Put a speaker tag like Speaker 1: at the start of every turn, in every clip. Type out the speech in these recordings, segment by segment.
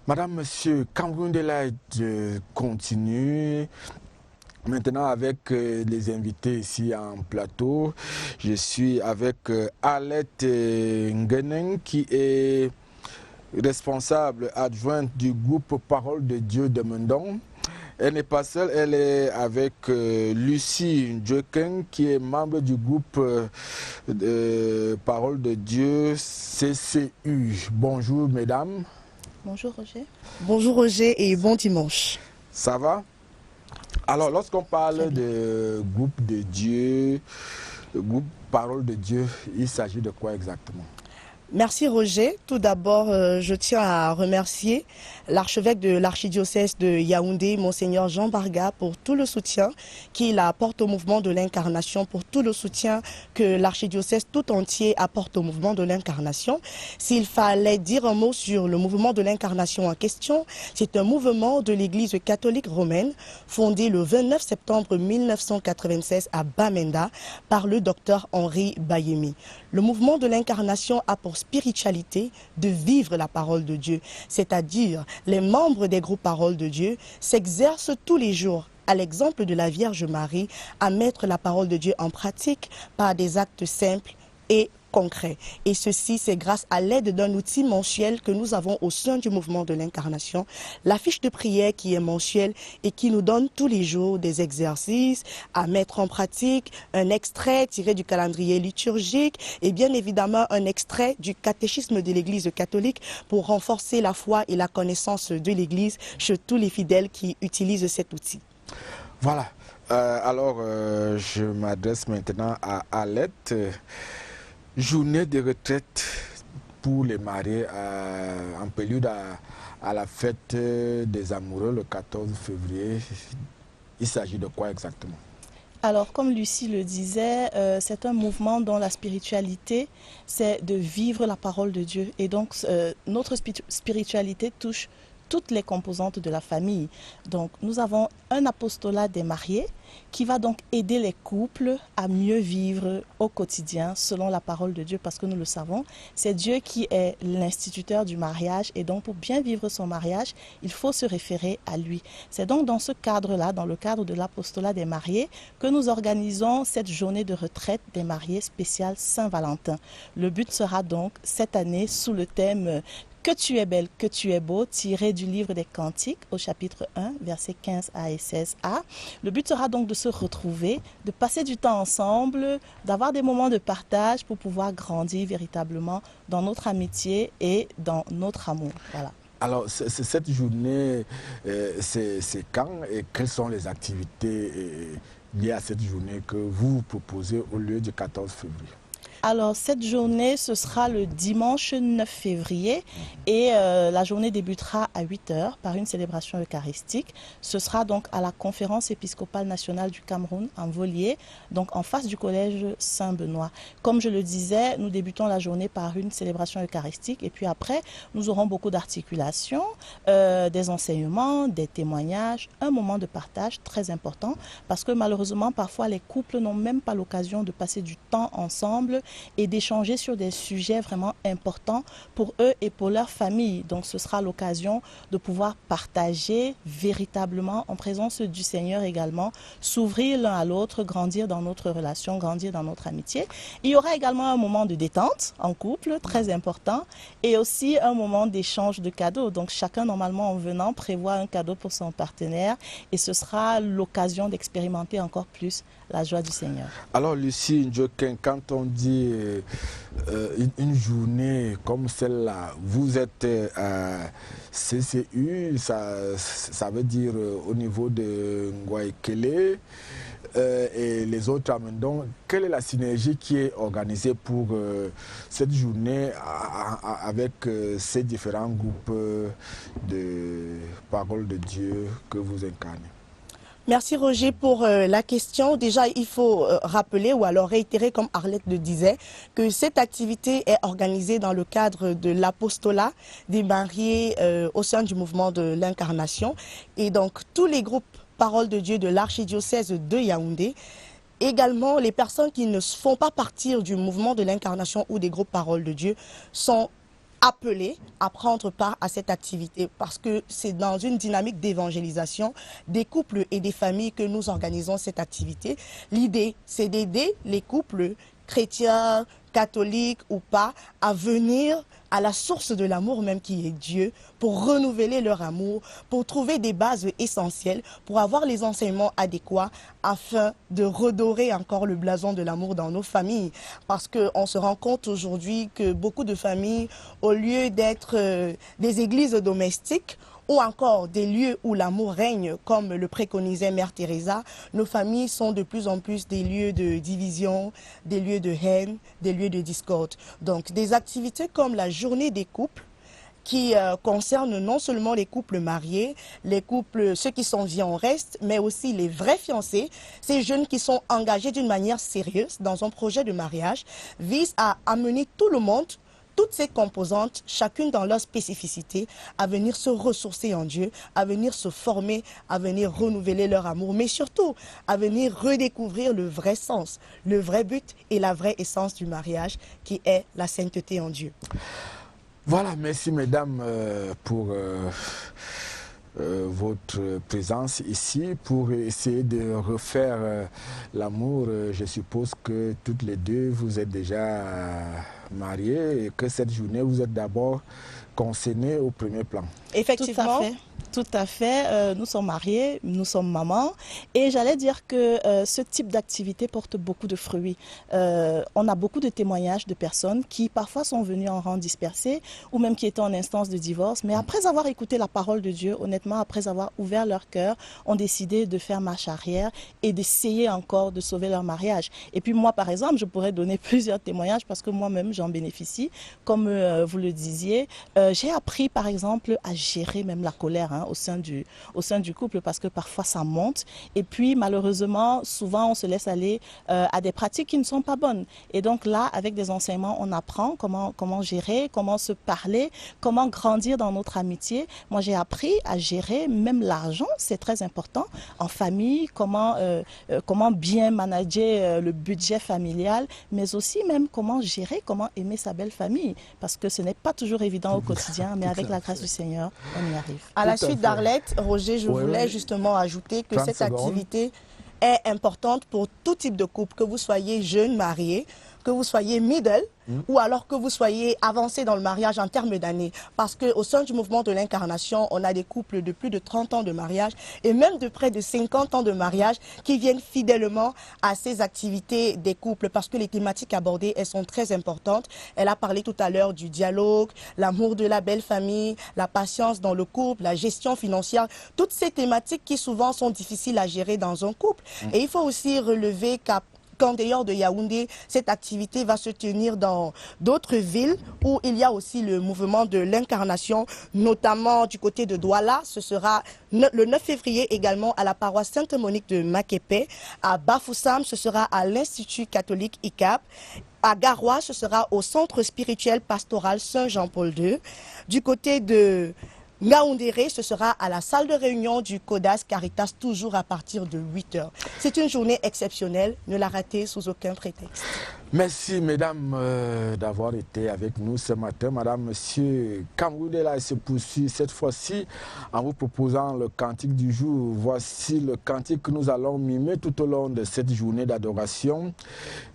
Speaker 1: Madame, Monsieur, Cameroun de Light continue. Maintenant avec les invités ici en plateau, je suis avec Alette Nguenen qui est responsable adjointe du groupe Parole de Dieu de Mendon. Elle n'est pas seule, elle est avec Lucie Ndjoken qui est membre du groupe Parole de Dieu CCU. Bonjour mesdames.
Speaker 2: Bonjour Roger.
Speaker 3: Bonjour Roger et bon dimanche.
Speaker 1: Ça va? Alors, lorsqu'on parle de groupe de Dieu, groupe Parole de Dieu, il s'agit de quoi exactement?
Speaker 3: Merci Roger. Tout d'abord, je tiens à remercier l'archevêque de l'archidiocèse de Yaoundé, Monseigneur Jean Barga, pour tout le soutien qu'il apporte au mouvement de l'incarnation, pour tout le soutien que l'archidiocèse tout entier apporte au mouvement de l'incarnation. S'il fallait dire un mot sur le mouvement de l'incarnation en question, c'est un mouvement de l'Église catholique romaine fondé le 29 septembre 1996 à Bamenda par le docteur Henri Bayemi. Le mouvement de l'incarnation a pour spiritualité de vivre la parole de Dieu, c'est-à-dire les membres des groupes Parole de Dieu s'exercent tous les jours, à l'exemple de la Vierge Marie, à mettre la parole de Dieu en pratique par des actes simples et concret. Et ceci, c'est grâce à l'aide d'un outil mensuel que nous avons au sein du mouvement de l'incarnation, la fiche de prière qui est mensuelle et qui nous donne tous les jours des exercices à mettre en pratique, un extrait tiré du calendrier liturgique et bien évidemment un extrait du catéchisme de l'Église catholique pour renforcer la foi et la connaissance de l'Église chez tous les fidèles qui utilisent cet outil.
Speaker 1: Voilà. Alors, je m'adresse maintenant à Alette. Journée de retraite pour les mariés en prélude à la fête des amoureux le 14 février. Il s'agit de quoi exactement?
Speaker 2: Alors, comme Lucie le disait, c'est un mouvement dont la spiritualité, c'est de vivre la parole de Dieu. Et donc, notre spiritualité touche toutes les composantes de la famille. Donc, nous avons un apostolat des mariés qui va donc aider les couples à mieux vivre au quotidien selon la parole de Dieu, parce que nous le savons, c'est Dieu qui est l'instituteur du mariage et donc pour bien vivre son mariage, il faut se référer à lui. C'est donc dans ce cadre-là, dans le cadre de l'apostolat des mariés, que nous organisons cette journée de retraite des mariés spéciale Saint-Valentin. Le but sera donc cette année sous le thème que tu es belle, que tu es beau, tiré du livre des Cantiques au chapitre 1, versets 15a et 16a. Le but sera donc de se retrouver, de passer du temps ensemble, d'avoir des moments de partage pour pouvoir grandir véritablement dans notre amitié et dans notre amour. Voilà.
Speaker 1: Alors, cette journée, c'est quand et quelles sont les activités liées à cette journée que vous proposez au lieu du 14 février?
Speaker 2: Alors, cette journée, ce sera le dimanche 9 février et la journée débutera à 8 h par une célébration eucharistique. Ce sera donc à la conférence épiscopale nationale du Cameroun en Volier, donc en face du collège Saint-Benoît. Comme je le disais, nous débutons la journée par une célébration eucharistique et puis après, nous aurons beaucoup d'articulations, des enseignements, des témoignages, un moment de partage très important parce que malheureusement, parfois, les couples n'ont même pas l'occasion de passer du temps ensemble et d'échanger sur des sujets vraiment importants pour eux et pour leur famille. Donc ce sera l'occasion de pouvoir partager véritablement en présence du Seigneur également, s'ouvrir l'un à l'autre, grandir dans notre relation, grandir dans notre amitié. Il y aura également un moment de détente en couple, très important, et aussi un moment d'échange de cadeaux. Donc chacun normalement en venant prévoit un cadeau pour son partenaire et ce sera l'occasion d'expérimenter encore plus la joie du Seigneur.
Speaker 1: Alors Lucie Ndjoken, quand on dit une journée comme celle-là, vous êtes à CCU, ça veut dire au niveau de Ngwaikele et les autres amendements. Quelle est la synergie qui est organisée pour cette journée avec ces différents groupes de Parole de Dieu que vous incarnez?
Speaker 3: Merci Roger pour la question. Déjà, il faut rappeler ou alors réitérer, comme Arlette le disait, que cette activité est organisée dans le cadre de l'apostolat des mariés au sein du mouvement de l'incarnation. Et donc, tous les groupes Parole de Dieu de l'archidiocèse de Yaoundé, également les personnes qui ne font pas partie du mouvement de l'incarnation ou des groupes Parole de Dieu, sont appelés à prendre part à cette activité parce que c'est dans une dynamique d'évangélisation des couples et des familles que nous organisons cette activité. L'idée, c'est d'aider les couples chrétiens, catholiques ou pas, à venir à la source de l'amour même qui est Dieu, pour renouveler leur amour, pour trouver des bases essentielles, pour avoir les enseignements adéquats afin de redorer encore le blason de l'amour dans nos familles. Parce qu'on se rend compte aujourd'hui que beaucoup de familles, au lieu d'être des églises domestiques, ou encore des lieux où l'amour règne, comme le préconisait Mère Teresa, nos familles sont de plus en plus des lieux de division, des lieux de haine, des lieux de discorde. Donc des activités comme la journée des couples, qui concernent non seulement les couples mariés, les couples, ceux qui sont vie en reste, mais aussi les vrais fiancés, ces jeunes qui sont engagés d'une manière sérieuse dans un projet de mariage, visent à amener tout le monde, toutes ces composantes, chacune dans leur spécificité, à venir se ressourcer en Dieu, à venir se former, à venir renouveler leur amour, mais surtout à venir redécouvrir le vrai sens, le vrai but et la vraie essence du mariage qui est la sainteté en Dieu.
Speaker 1: Voilà, merci mesdames pour votre présence ici pour essayer de refaire l'amour. Je suppose que toutes les deux vous êtes déjà mariées et que cette journée vous êtes d'abord concernées au premier plan.
Speaker 3: Effectivement.
Speaker 2: Tout à fait. Nous sommes mariés, nous sommes mamans. Et j'allais dire que ce type d'activité porte beaucoup de fruits. On a beaucoup de témoignages de personnes qui parfois sont venues en rang dispersé ou même qui étaient en instance de divorce. Mais après avoir écouté la parole de Dieu, honnêtement, après avoir ouvert leur cœur, ont décidé de faire marche arrière et d'essayer encore de sauver leur mariage. Et puis moi, par exemple, je pourrais donner plusieurs témoignages parce que moi-même, j'en bénéficie. Comme vous le disiez, j'ai appris, par exemple, à gérer même la colère au sein du couple parce que parfois ça monte et puis malheureusement souvent on se laisse aller à des pratiques qui ne sont pas bonnes et donc là avec des enseignements on apprend comment gérer, comment se parler, comment grandir dans notre amitié. Moi j'ai appris à gérer même l'argent, c'est très important en famille, comment bien manager le budget familial mais aussi même comment gérer, comment aimer sa belle famille parce que ce n'est pas toujours évident au quotidien mais avec la grâce du Seigneur on y arrive.
Speaker 3: À la suite d'Arlette, Roger, je voulais justement ajouter que cette activité est importante pour tout type de couple, que vous soyez jeune, marié, que vous soyez middle ou alors que vous soyez avancé dans le mariage en termes d'années. Parce qu'au sein du mouvement de l'incarnation, on a des couples de plus de 30 ans de mariage et même de près de 50 ans de mariage qui viennent fidèlement à ces activités des couples parce que les thématiques abordées, elles sont très importantes. Elle a parlé tout à l'heure du dialogue, l'amour de la belle famille, la patience dans le couple, la gestion financière, toutes ces thématiques qui souvent sont difficiles à gérer dans un couple. Et il faut aussi relever qu'en dehors de Yaoundé, cette activité va se tenir dans d'autres villes où il y a aussi le mouvement de l'incarnation, notamment du côté de Douala. Ce sera le 9 février également à la paroisse Sainte-Monique de Makepe. À Bafoussam, ce sera à l'Institut catholique ICAP. À Garoua, ce sera au Centre spirituel pastoral Saint-Jean-Paul II. Du côté de Ngaoundéré, ce sera à la salle de réunion du CODAS Caritas, toujours à partir de 8 h. C'est une journée exceptionnelle, ne la ratez sous aucun prétexte.
Speaker 1: Merci mesdames d'avoir été avec nous ce matin. Madame, monsieur, Camerounais se poursuit cette fois-ci en vous proposant le cantique du jour. Voici le cantique que nous allons mimer tout au long de cette journée d'adoration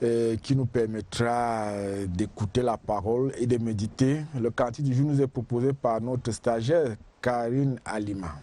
Speaker 1: qui nous permettra d'écouter la parole et de méditer. Le cantique du jour nous est proposé par notre stagiaire Karine Alima.